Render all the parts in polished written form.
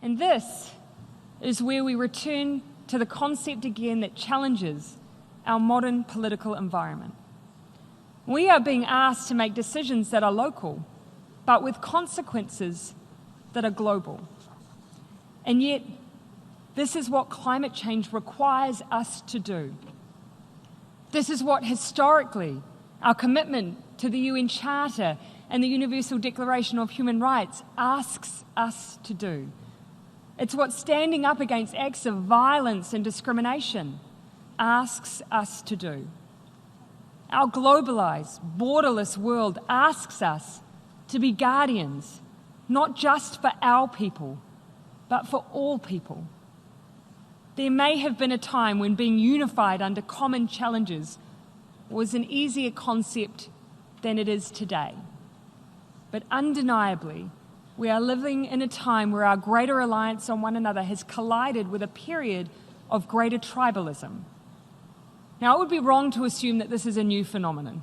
And this is where we return to the concept again that challenges our modern political environment. We are being asked to make decisions that are local, but with consequences that are global. And yet, this is what climate change requires us to do. This is what historically our commitment to the UN Charter and the Universal Declaration of Human Rights asks us to do. It's what standing up against acts of violence and discrimination asks us to do. Our globalized, borderless world asks us to be guardians, not just for our people, but for all people. There may have been a time when being unified under common challenges was an easier concept than it is today. But undeniably, we are living in a time where our greater reliance on one another has collided with a period of greater tribalism. Now, it would be wrong to assume that this is a new phenomenon.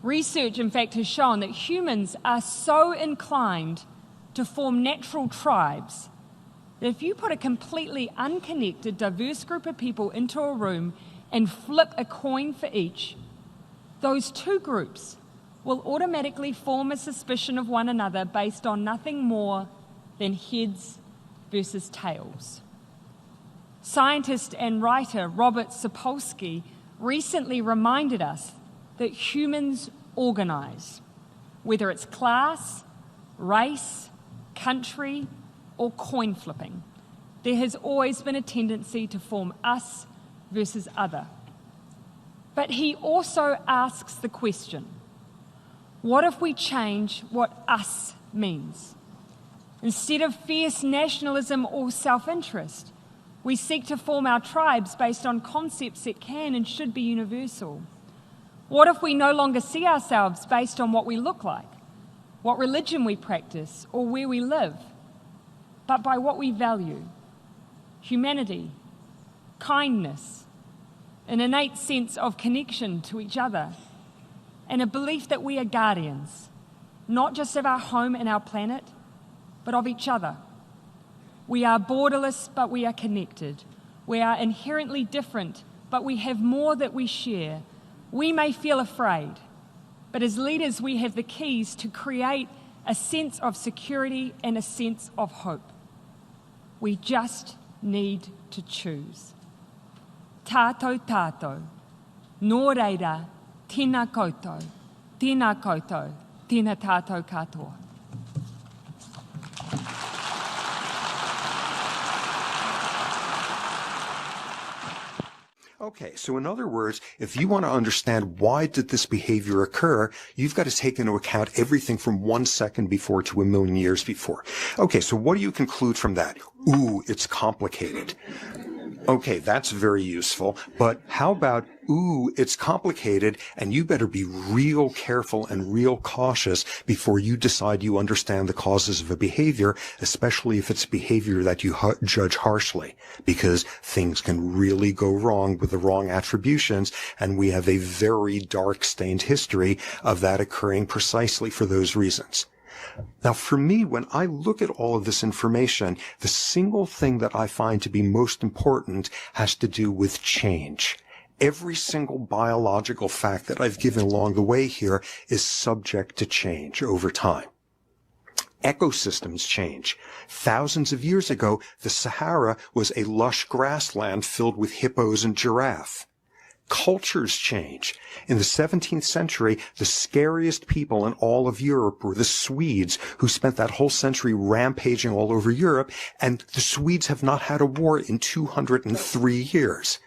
Research, in fact, has shown that humans are so inclined to form natural tribes that if you put a completely unconnected, diverse group of people into a room and flip a coin for each, those two groups will automatically form a suspicion of one another based on nothing more than heads versus tails. Scientist and writer Robert Sapolsky recently reminded us that humans organise, whether it's class, race, country, or coin flipping. There has always been a tendency to form us versus other. But he also asks the question, what if we change what us means? Instead of fierce nationalism or self-interest, we seek to form our tribes based on concepts that can and should be universal. What if we no longer see ourselves based on what we look like, what religion we practice, or where we live, but by what we value? Humanity, kindness, an innate sense of connection to each other, and a belief that we are guardians, not just of our home and our planet, but of each other. We are borderless, but we are connected. We are inherently different, but we have more that we share. We may feel afraid, but as leaders we have the keys to create a sense of security and a sense of hope. We just need to choose. Tātou tātou, nō reira, tēnā koutou, tēnā tātou katoa. Okay, so in other words, if you want to understand why did this behavior occur, you've got to take into account everything from 1 second before to 1,000,000 years before. Okay, so what do you conclude from that? Ooh, it's complicated. Okay, that's very useful, but how about, ooh, it's complicated, and you better be real careful and real cautious before you decide you understand the causes of a behavior, especially if it's behavior that you judge harshly, because things can really go wrong with the wrong attributions, and we have a very dark-stained history of that occurring precisely for those reasons. Now, for me, when I look at all of this information, the single thing that I find to be most important has to do with change. Every single biological fact that I've given along the way here is subject to change over time. Ecosystems change. Thousands of years ago, the Sahara was a lush grassland filled with hippos and giraffe. Cultures change. In the 17th century, the scariest people in all of Europe were the Swedes, who spent that whole century rampaging all over Europe, and the Swedes have not had a war in 203 years.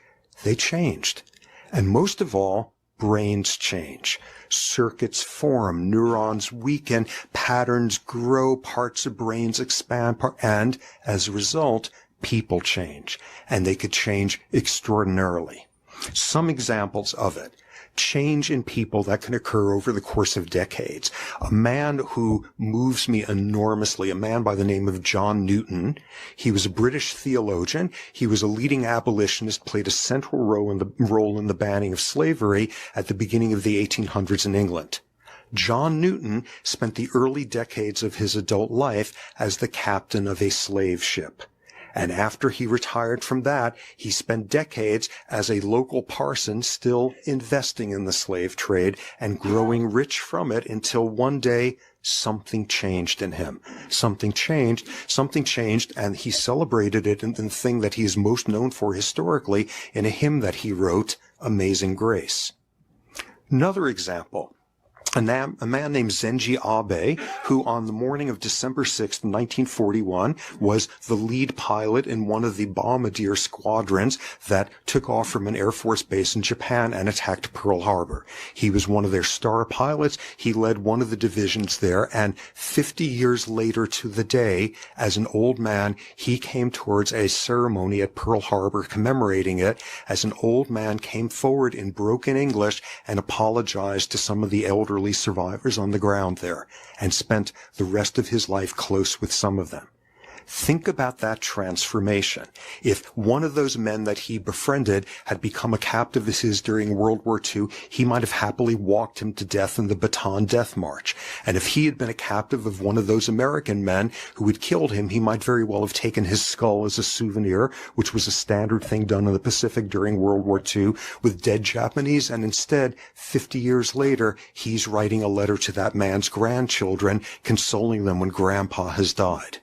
They changed. And most of all, brains change. Circuits form, neurons weaken, patterns grow, parts of brains expand, and as a result, people change. And they could change extraordinarily. Some examples of it. Change in people that can occur over the course of decades. A man who moves me enormously, a man by the name of John Newton. He was a British theologian. He was a leading abolitionist, played a central role in the banning of slavery at the beginning of the 1800s in England. John Newton spent the early decades of his adult life as the captain of a slave ship. And after he retired from that, he spent decades as a local parson still investing in the slave trade and growing rich from it until one day something changed in him. Something changed, and he celebrated it in the thing that he is most known for historically in a hymn that he wrote, Amazing Grace. Another example. A man named Zenji Abe, who on the morning of December 6th, 1941, was the lead pilot in one of the bombardier squadrons that took off from an Air Force base in Japan and attacked Pearl Harbor. He was one of their star pilots. He led one of the divisions there, and 50 years later to the day, as an old man, he came towards a ceremony at Pearl Harbor commemorating it, as an old man came forward in broken English and apologized to some of the elderly survivors on the ground there, and spent the rest of his life close with some of them. Think about that transformation. If one of those men that he befriended had become a captive of his during World War II, he might have happily walked him to death in the Bataan Death March. And if he had been a captive of one of those American men who had killed him, he might very well have taken his skull as a souvenir, which was a standard thing done in the Pacific during World War II with dead Japanese. And instead, 50 years later, he's writing a letter to that man's grandchildren, consoling them when Grandpa has died.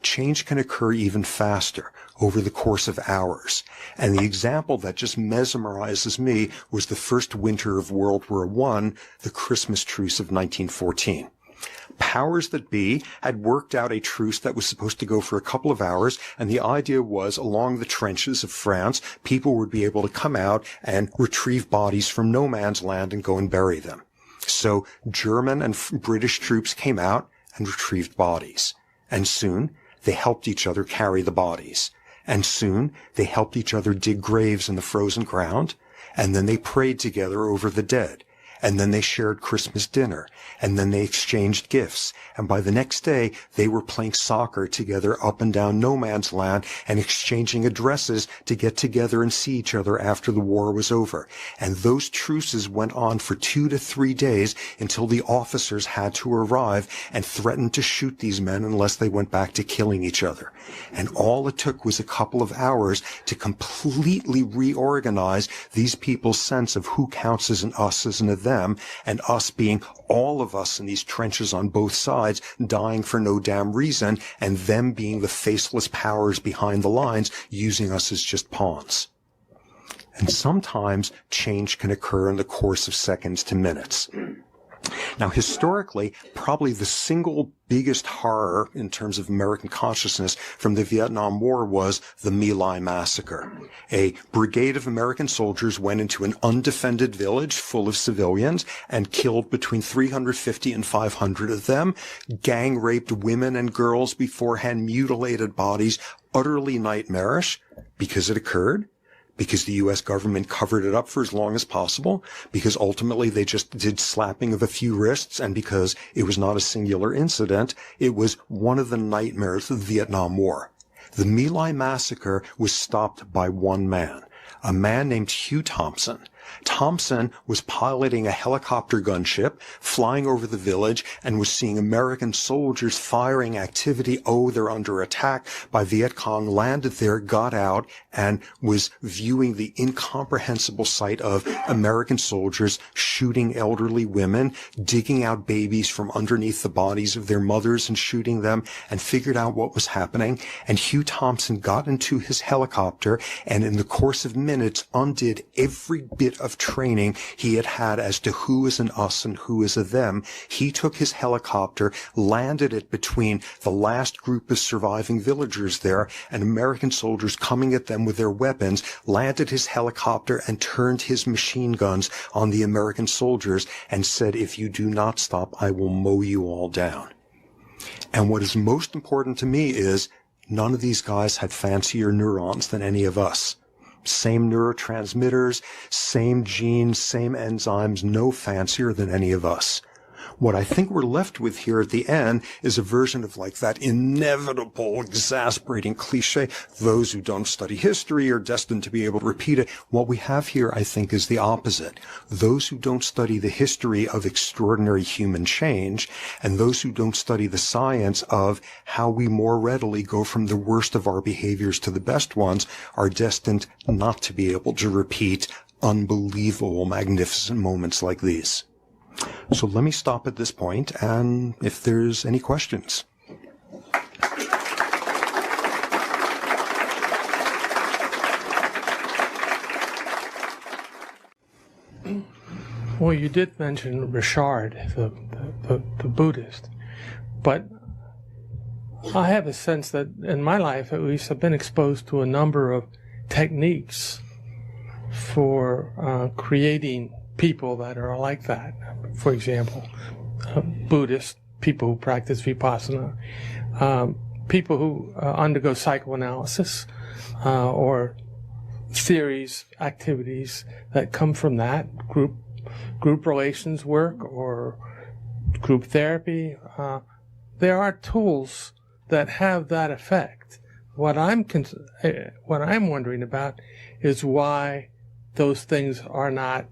Change can occur even faster over the course of hours. And the example that just mesmerizes me was the first winter of World War I, the Christmas truce of 1914. Powers that be had worked out a truce that was supposed to go for a couple of hours, and the idea was along the trenches of France, people would be able to come out and retrieve bodies from no man's land and go and bury them. So German and British troops came out and retrieved bodies. And soon, they helped each other carry the bodies. And soon, they helped each other dig graves in the frozen ground. And then they prayed together over the dead. And then they shared Christmas dinner. And then they exchanged gifts. And by the next day, they were playing soccer together up and down no man's land and exchanging addresses to get together and see each other after the war was over. And those truces went on for 2 to 3 days until the officers had to arrive and threatened to shoot these men unless they went back to killing each other. And all it took was a couple of hours to completely reorganize these people's sense of who counts as an us, as an them, and us being all of us in these trenches on both sides, dying for no damn reason, and them being the faceless powers behind the lines, using us as just pawns. And sometimes change can occur in the course of seconds to minutes. Now, historically, probably the single biggest horror in terms of American consciousness from the Vietnam War was the My Lai massacre. A brigade of American soldiers went into an undefended village full of civilians and killed between 350 and 500 of them, gang raped women and girls beforehand, mutilated bodies, utterly nightmarish because it occurred. Because the U.S. government covered it up for as long as possible, because ultimately they just did slapping of a few wrists, and because it was not a singular incident, it was one of the nightmares of the Vietnam War. The My Lai massacre was stopped by one man, a man named Hugh Thompson. Thompson was piloting a helicopter gunship, flying over the village, and was seeing American soldiers firing activity. Oh, they're under attack by Viet Cong, landed there, got out, and was viewing the incomprehensible sight of American soldiers shooting elderly women, digging out babies from underneath the bodies of their mothers and shooting them, and figured out what was happening. And Hugh Thompson got into his helicopter and in the course of minutes undid every bit of training he had had as to who is an us and who is a them. He took his helicopter, landed it between the last group of surviving villagers there and American soldiers coming at them with their weapons, landed his helicopter and turned his machine guns on the American soldiers and said, "If you do not stop, I will mow you all down." And what is most important to me is none of these guys had fancier neurons than any of us. Same neurotransmitters, same genes, same enzymes, no fancier than any of us. What I think we're left with here at the end is a version of like that inevitable, exasperating cliche, those who don't study history are destined to be able to repeat it. What we have here, I think, is the opposite. Those who don't study the history of extraordinary human change, and those who don't study the science of how we more readily go from the worst of our behaviors to the best ones, are destined not to be able to repeat unbelievable, magnificent moments like these. So let me stop at this point, and if there's any questions. Well, you did mention Richard, the Buddhist, but I have a sense that in my life, at least, I've been exposed to a number of techniques for creating people that are like that. For example, Buddhist people who practice vipassana, people who undergo psychoanalysis, or theories, activities that come from that, group relations work or group therapy. There are tools that have that effect. What I'm wondering about is why those things are not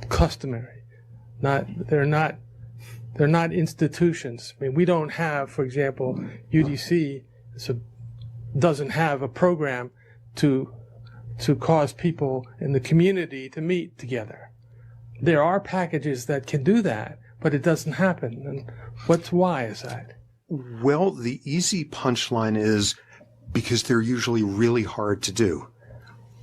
customary. They're not institutions. I mean, we don't have, for example, UDC doesn't have a program to cause people in the community to meet together. There are packages that can do that, but it doesn't happen. And why is that? Well, the easy punchline is because they're usually really hard to do.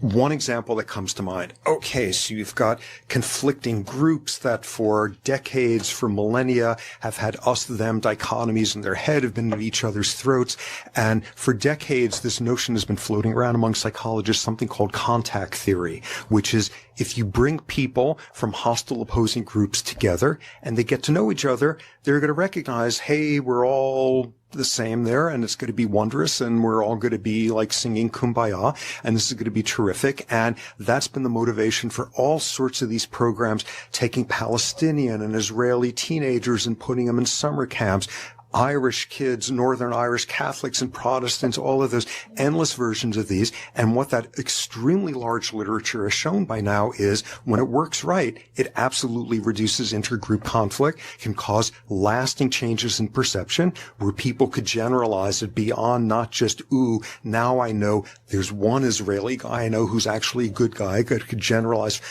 One example that comes to mind, okay, so you've got conflicting groups that for decades, for millennia, have had us-them dichotomies in their head, have been at each other's throats. And for decades, this notion has been floating around among psychologists, something called contact theory, which is if you bring people from hostile opposing groups together and they get to know each other, they're going to recognize, hey, we're all the same there, and it's going to be wondrous, and we're all going to be like singing Kumbaya, and this is going to be terrific. And that's been the motivation for all sorts of these programs, taking Palestinian and Israeli teenagers and putting them in summer camps, Irish kids, Northern Irish Catholics and Protestants, all of those endless versions of these. And what that extremely large literature has shown by now is when it works right, it absolutely reduces intergroup conflict, can cause lasting changes in perception where people could generalize it beyond not just, ooh, now I know there's one Israeli guy I know who's actually a good guy, could generalize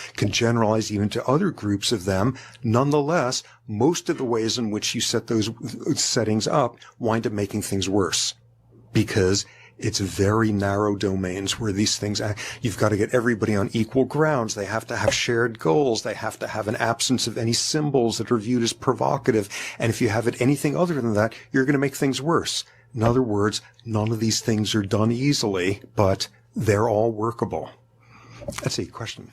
even to other groups of them. Nonetheless, most of the ways in which you set those settings up wind up making things worse because it's very narrow domains where these things, you've got to get everybody on equal grounds. They have to have shared goals. They have to have an absence of any symbols that are viewed as provocative. And if you have it anything other than that, you're going to make things worse. In other words, none of these things are done easily, but they're all workable. That's a question.